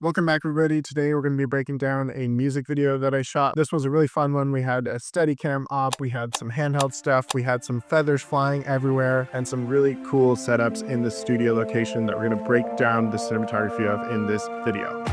Welcome back, everybody. Today we're going to be breaking down a music video that I shot. This was a really fun one. We had a Steadicam op, we had some handheld stuff, we had some feathers flying everywhere, and some really cool setups in the studio location that we're going to break down the cinematography of in this video.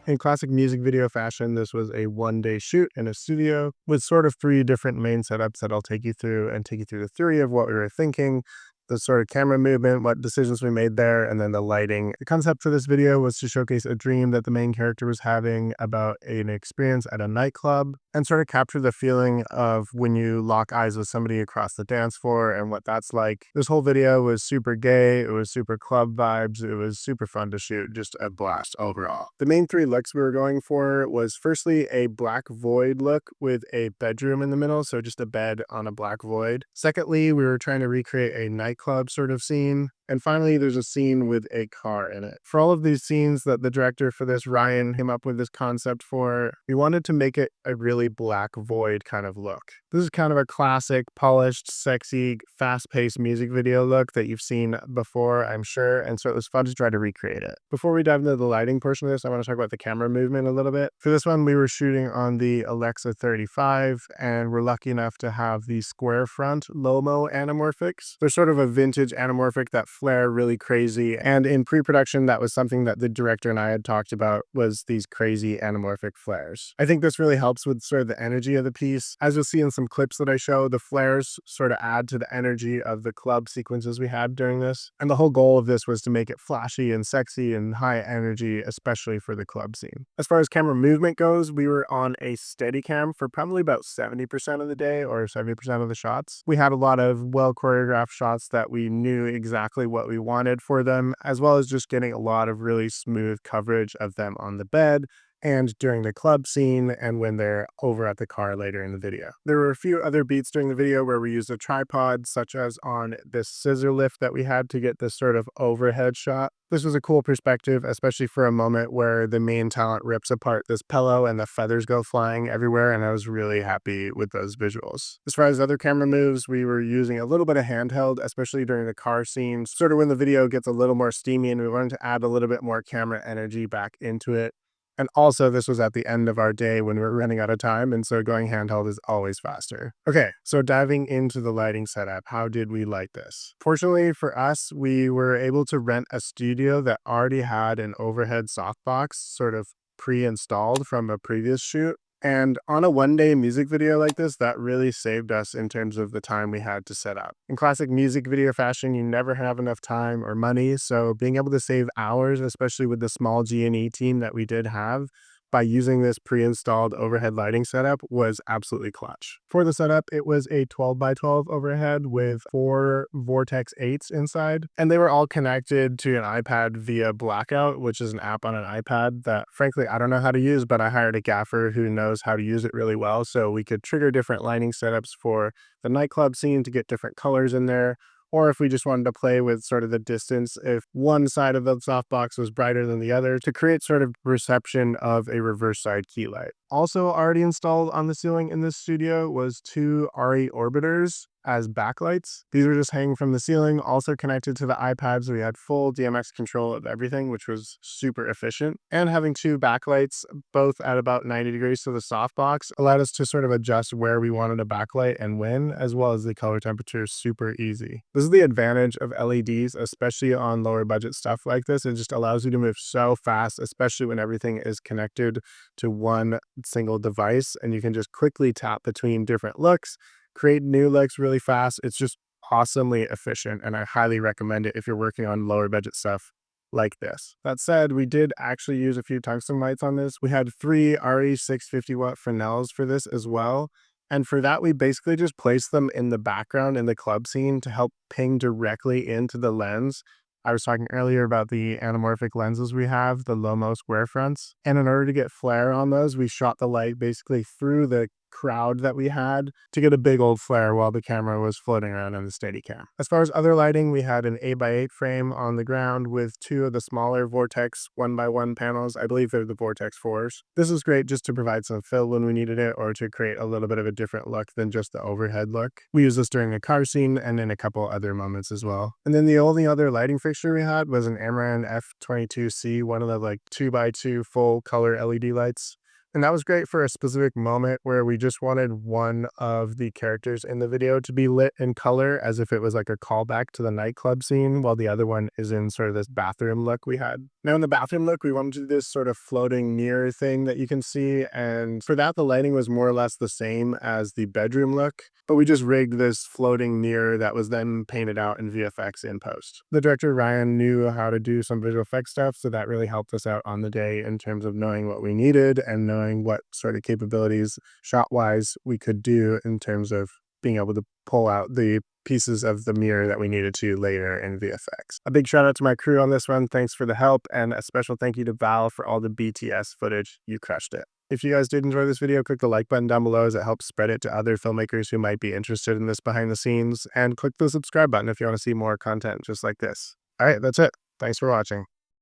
In classic music video fashion, this was a one-day shoot in a studio with sort of three different main setups that I'll take you through and take you through the theory of what we were thinking, the sort of camera movement, what decisions we made there, and then the lighting. The concept for this video was to showcase a dream that the main character was having about an experience at a nightclub and sort of capture the feeling of when you lock eyes with somebody across the dance floor and what that's like. This whole video was super gay, it was super club vibes, it was super fun to shoot, just a blast overall. The main three looks we were going for was firstly a black void look with a bedroom in the middle, so just a bed on a black void. Secondly, we were trying to recreate a nightclub sort of scene. And finally, there's a scene with a car in it. For all of these scenes that the director for this, Ryan, came up with this concept for, we wanted to make it a really black void kind of look. This is kind of a classic, polished, sexy, fast-paced music video look that you've seen before, I'm sure, and so it was fun to try to recreate it. Before we dive into the lighting portion of this, I want to talk about the camera movement a little bit. For this one, we were shooting on the Alexa 35, and we're lucky enough to have the square front Lomo anamorphics. They're sort of a vintage anamorphic that flare really crazy, and in pre-production that was something that the director and I had talked about, was these crazy anamorphic flares. I think this really helps with sort of the energy of the piece. As you'll see in some clips that I show, the flares sort of add to the energy of the club sequences we had during this, and the whole goal of this was to make it flashy and sexy and high energy, especially for the club scene. As far as camera movement goes, we were on a Steadicam for probably about 70% of the day, or 70% of the shots. We had a lot of well choreographed shots that we knew exactly what we wanted for them, as well as just getting a lot of really smooth coverage of them on the bed and during the club scene and when they're over at the car later in the video. There were a few other beats during the video where we used a tripod, such as on this scissor lift that we had to get this sort of overhead shot. This was a cool perspective, especially for a moment where the main talent rips apart this pillow and the feathers go flying everywhere, and I was really happy with those visuals. As far as other camera moves, we were using a little bit of handheld, especially during the car scenes, sort of when the video gets a little more steamy and we wanted to add a little bit more camera energy back into it. And also, this was at the end of our day when we were running out of time, and so going handheld is always faster. Okay, so diving into the lighting setup, how did we light this? Fortunately for us, we were able to rent a studio that already had an overhead softbox sort of pre-installed from a previous shoot. And on a one-day music video like this, that really saved us in terms of the time we had to set up. In classic music video fashion, you never have enough time or money, so being able to save hours, especially with the small G&E team that we did have, by using this pre-installed overhead lighting setup was absolutely clutch. For the setup, it was a 12x12 overhead with 4 Vortex 8s inside, and they were all connected to an iPad via Blackout, which is an app on an iPad that, frankly, I don't know how to use, but I hired a gaffer who knows how to use it really well, so we could trigger different lighting setups for the nightclub scene to get different colors in there, or if we just wanted to play with sort of the distance, if one side of the softbox was brighter than the other, to create sort of perception of a reverse side key light. Also already installed on the ceiling in this studio was 2 RE orbiters as backlights. These were just hanging from the ceiling, also connected to the iPad, so we had full DMX control of everything, which was super efficient. And having 2 backlights, both at about 90 degrees to the softbox, allowed us to sort of adjust where we wanted a backlight and when, as well as the color temperature, super easy. This is the advantage of LEDs, especially on lower budget stuff like this. It just allows you to move so fast, especially when everything is connected to one single device, and you can just quickly tap between different looks, create new looks really fast. It's just awesomely efficient, and I highly recommend it if you're working on lower budget stuff like this. That said, we did actually use a few tungsten lights on this. We had 3 RE 650 watt Fresnels for this as well. And for that, we basically just placed them in the background in the club scene to help ping directly into the lens. I was talking earlier about the anamorphic lenses we have, the Lomo square fronts. And in order to get flare on those, we shot the light basically through the crowd that we had to get a big old flare while the camera was floating around on the Steadicam. As far as other lighting, we had an 8x8 frame on the ground with two of the smaller Vortex 1x1 panels. I believe they're the Vortex 4s. This is great just to provide some fill when we needed it or to create a little bit of a different look than just the overhead look. We used this during a car scene and in a couple other moments as well. And then the only other lighting fixture we had was an Amaran F22C, one of the like 2x2 full color LED lights. And that was great for a specific moment where we just wanted one of the characters in the video to be lit in color as if it was like a callback to the nightclub scene, while the other one is in sort of this bathroom look we had. Now in the bathroom look, we wanted to do this sort of floating mirror thing that you can see. And for that, the lighting was more or less the same as the bedroom look, but we just rigged this floating mirror that was then painted out in VFX in post. The director, Ryan, knew how to do some visual effects stuff, so that really helped us out on the day in terms of knowing what we needed and knowing what sort of capabilities shot-wise we could do in terms of being able to pull out the pieces of the mirror that we needed to later in VFX. A big shout out to my crew on this one. Thanks for the help, and a special thank you to Val for all the BTS footage. You crushed it. If you guys did enjoy this video, click the like button down below as it helps spread it to other filmmakers who might be interested in this behind the scenes, and click the subscribe button if you want to see more content just like this. All right, that's it. Thanks for watching.